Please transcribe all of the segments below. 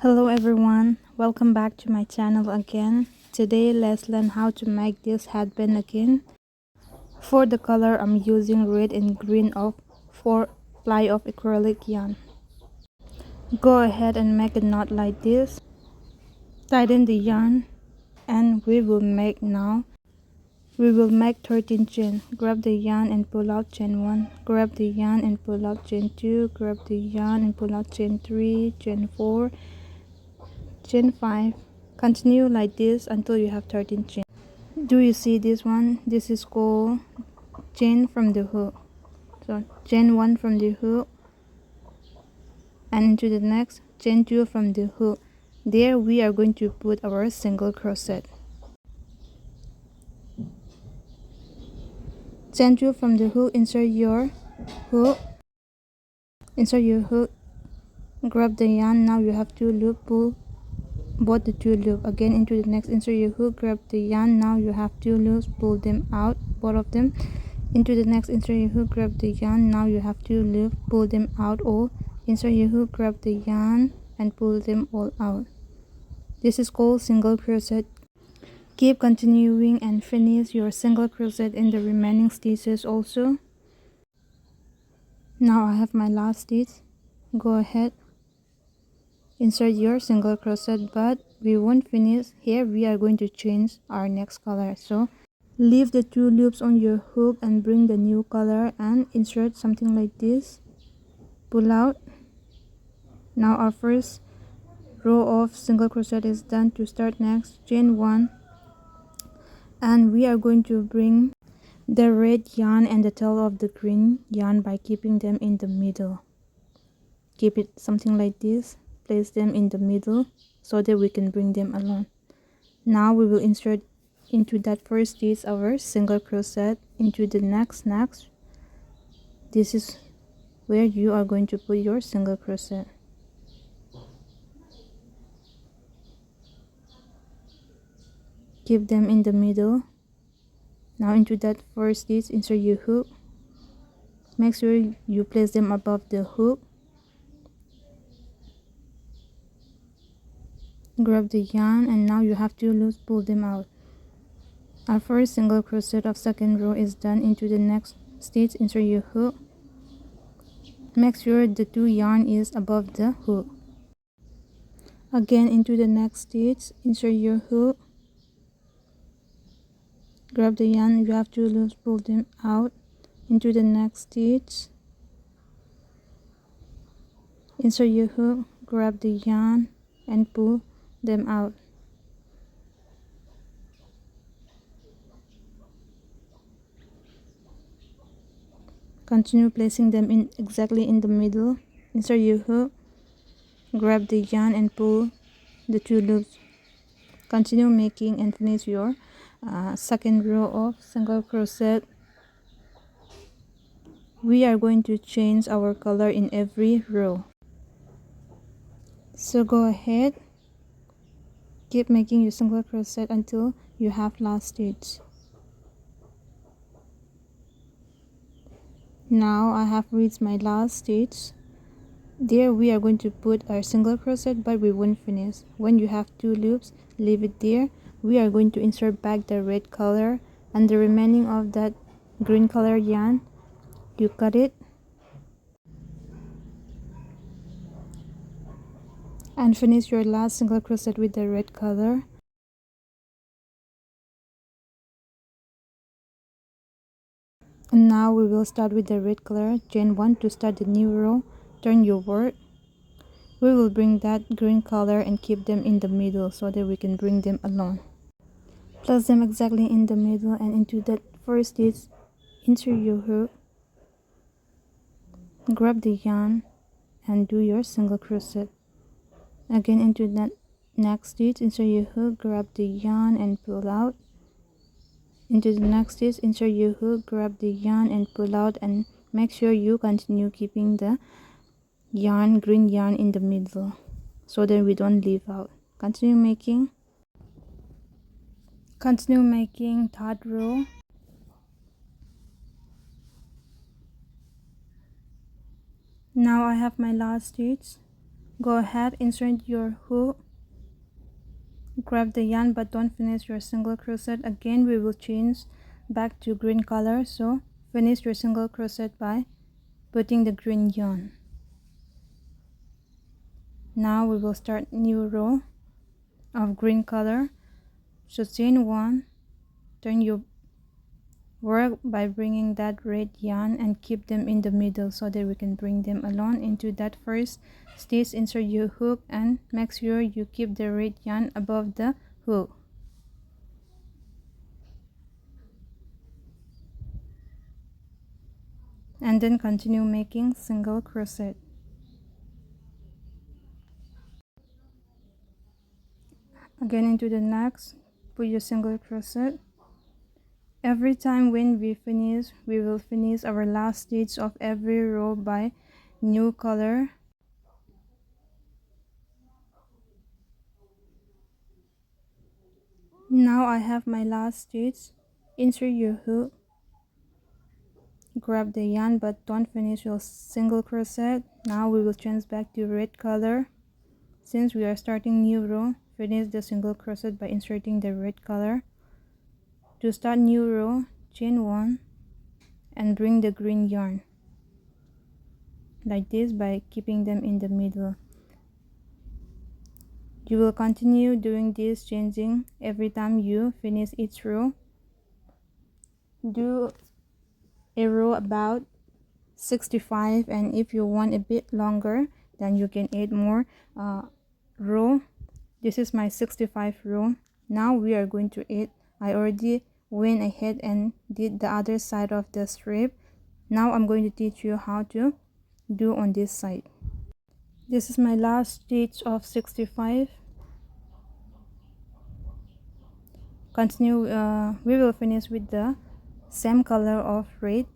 Hello everyone, welcome back to my channel again. Today let's learn how to make this headband again. For the color I'm using red and green of 4 ply of acrylic yarn. Go ahead and make a knot like this. Tighten the yarn and we will make 13 chain. Grab the yarn and pull out chain 1. Grab the yarn and pull out chain 2. Grab the yarn and pull out chain 3, chain 4, chain 5. Continue like this until you have 13 chain. Do you see this one? This is called chain from the hook. So chain 1 from the hook and into the next chain 2 from the hook. There we are going to put our single crochet. Chain 2 from the hook, insert your hook, grab the yarn. Now you have 2 loop, pull both the 2 loop. Again into the next, insert your hook, grab the yarn. Now you have 2 loops, pull them out, both of them. Into the next, insert your hook, grab the yarn. Now you have 2 loops, pull them out all. Insert your hook, grab the yarn and pull them all out. This is called single crochet. Keep continuing and finish your single crochet in the remaining stitches also. Now I have my last stitch. Go ahead, insert your single crochet, but we won't finish here. We are going to change our next color, so leave the 2 loops on your hook and bring the new color and insert something like this. Pull out. Now our first row of single crochet is done. To start next, chain 1 and we are going to bring the red yarn and the tail of the green yarn by keeping them in the middle. Keep it something like this, place them in the middle so that we can bring them along. Now we will insert into that first stitch our single crochet into the next. This is where you are going to put your single crochet. Keep them in the middle. Now into that first stitch, insert your hook. Make sure you place them above the hook. Grab the yarn and now you have 2 loops, pull them out. Our first single crochet of second row is done. Into the next stitch, insert your hook. Make sure the 2 yarn is above the hook. Again into the next stitch, insert your hook. Grab the yarn, you have 2 loops, pull them out. Into the next stitch, insert your hook, grab the yarn and pull them out. Continue placing them in exactly in the middle. Insert your hook, grab the yarn and pull the 2 loops. Continue making and finish your second row of single crochet. We are going to change our color in every row, so go ahead, keep making your single crochet until you have last stitch. Now I have reached my last stitch. There we are going to put our single crochet, but we won't finish. When you have 2 loops, leave it there. We are going to insert back the red color and the remaining of that green color yarn. You cut it and finish your last single crochet with the red color. And now we will start with the red color. Chain 1 to start the new row. Turn your work. We will bring that green color and keep them in the middle so that we can bring them along. Place them exactly in the middle and into that first stitch, insert your hook, grab the yarn and do your single crochet. Again into that next stitch, insert your hook, grab the yarn and pull out. Into the next stitch, insert your hook, grab the yarn and pull out, and make sure you continue keeping the yarn, green yarn, in the middle so that we don't leave out. Continue making third row. Now I have my last stitch. Go ahead, insert your hook, grab the yarn, but don't finish your single crochet. Again, we will change back to green color, so finish your single crochet by putting the green yarn. Now we will start new row of green color. So chain 1, turn your work by bringing that red yarn and keep them in the middle so that we can bring them along into that first stitch. Insert your hook and make sure you keep the red yarn above the hook. And then continue making single crochet. Again into the next, put your single crochet. Every time when we finish, we will finish our last stitch of every row by new color. Now I have my last stitch. Insert your hook, grab the yarn, but don't finish your single crochet. Now we will change back to red color. Since we are starting new row, finish the single crochet by inserting the red color. To start new row, chain 1 and bring the green yarn like this by keeping them in the middle. You will continue doing this, changing every time you finish each row. Do a row about 65, and if you want a bit longer, then you can add more row. This is my 65 row. Now we are going to add, I already went ahead and did the other side of the strip. Now I'm going to teach you how to do on this side. This is my last stitch of 65. Continue. We will finish with the same color of red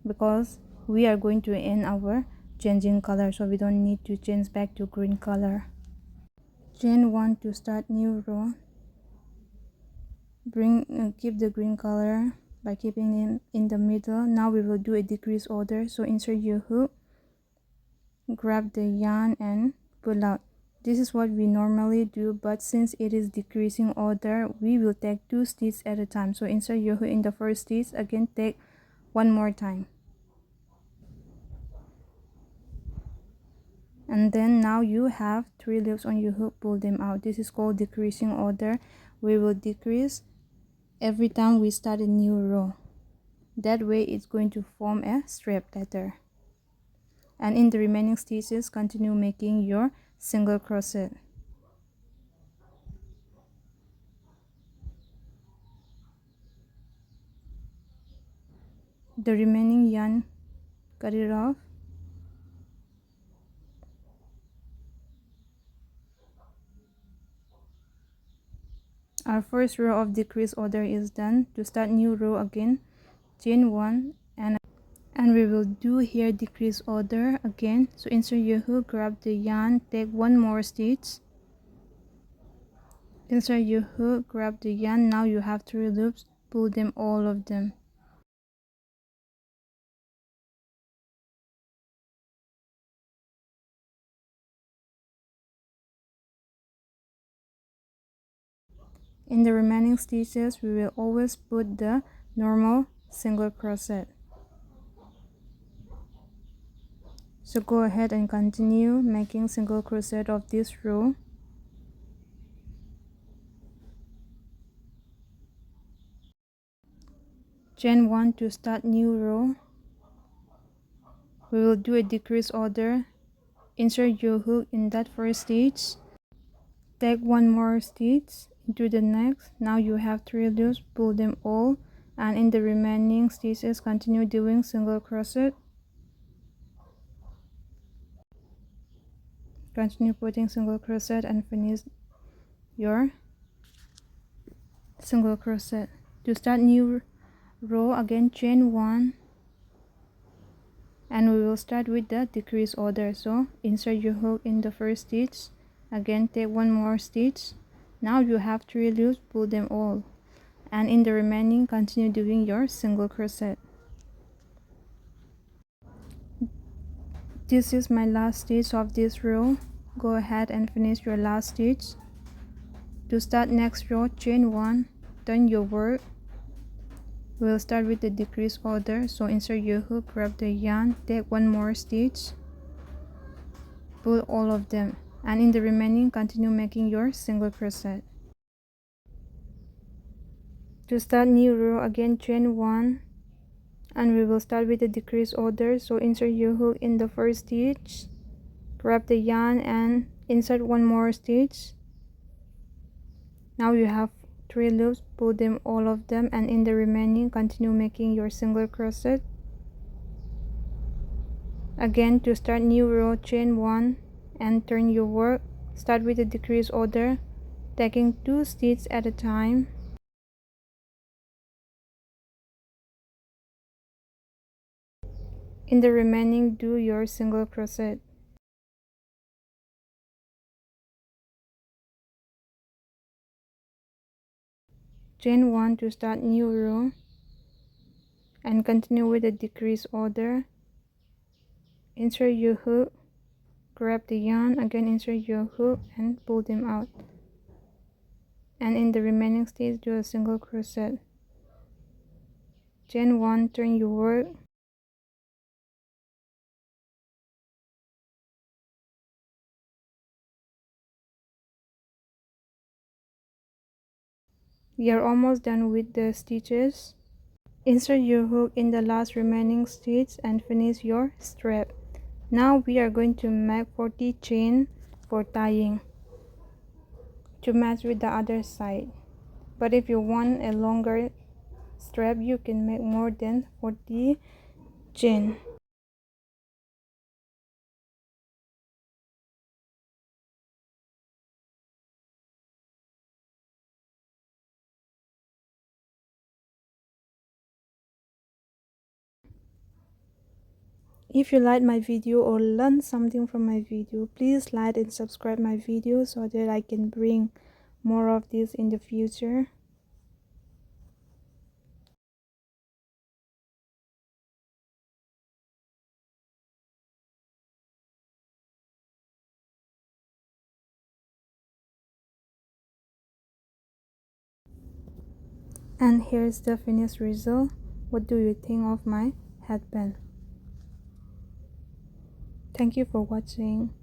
because we are going to end our changing color, so we don't need to change back to green color. Chain 1 to start new row. Keep the green color by keeping it in the middle. Now we will do a decrease order, so insert your hook, grab the yarn and pull out. This is what we normally do, but since it is decreasing order, we will take 2 stitches at a time. So insert your hook in the first stitch, again take one more time, and then now you have 3 loops on your hook. Pull them out. This is called decreasing order. We will decrease every time we start a new row. That way it's going to form a strip pattern. And in the remaining stitches, continue making your single crochet. The remaining yarn, cut it off. Our first row of decrease order is done. To start new row, again chain 1 and we will do here decrease order again. So insert your hook, grab the yarn, take one more stitch, insert your hook, grab the yarn. Now you have 3 loops, pull them, all of them. In the remaining stitches, we will always put the normal single crochet. So go ahead and continue making single crochet of this row. Chain 1 to start new row. We will do a decrease order. Insert your hook in that first stitch, take one more stitch into the next. Now you have 3 loops, pull them all, and in the remaining stitches continue doing single crochet. Continue putting single crochet and finish your single crochet. To start new row, again chain 1 and we will start with the decrease order. So insert your hook in the first stitch, again take one more stitch. Now you have 3 loops, pull them all, and in the remaining continue doing your single crochet. This is my last stitch of this row. go ahead and finish your last stitch. To start next row, chain 1, turn your work. We'll start with the decrease order, so insert your hook, grab the yarn, take one more stitch, pull all of them, and in the remaining continue making your single crochet. To start new row, again chain 1, and we will start with the decrease order, so insert your hook in the first stitch, grab the yarn and insert one more stitch. Now you have 3 loops, pull them all of them, and in the remaining continue making your single crochet. Again, to start new row, chain 1 and turn your work. Start with the decrease order, taking 2 stitches at a time. In the remaining, do your single crochet. Chain 1 to start new row and continue with the decrease order. Insert your hook, grab the yarn, again insert your hook and pull them out. And in the remaining stitch, do a single crochet. Chain 1, turn your work. We are almost done with the stitches. Insert your hook in the last remaining stitch and finish your strap. Now we are going to make 40 chain for tying to match with the other side. But if you want a longer strap, you can make more than 40 chain. If you like my video or learn something from my video, please like and subscribe my video so that I can bring more of this in the future. And here's the finished result. What do you think of my headband? Thank you for watching.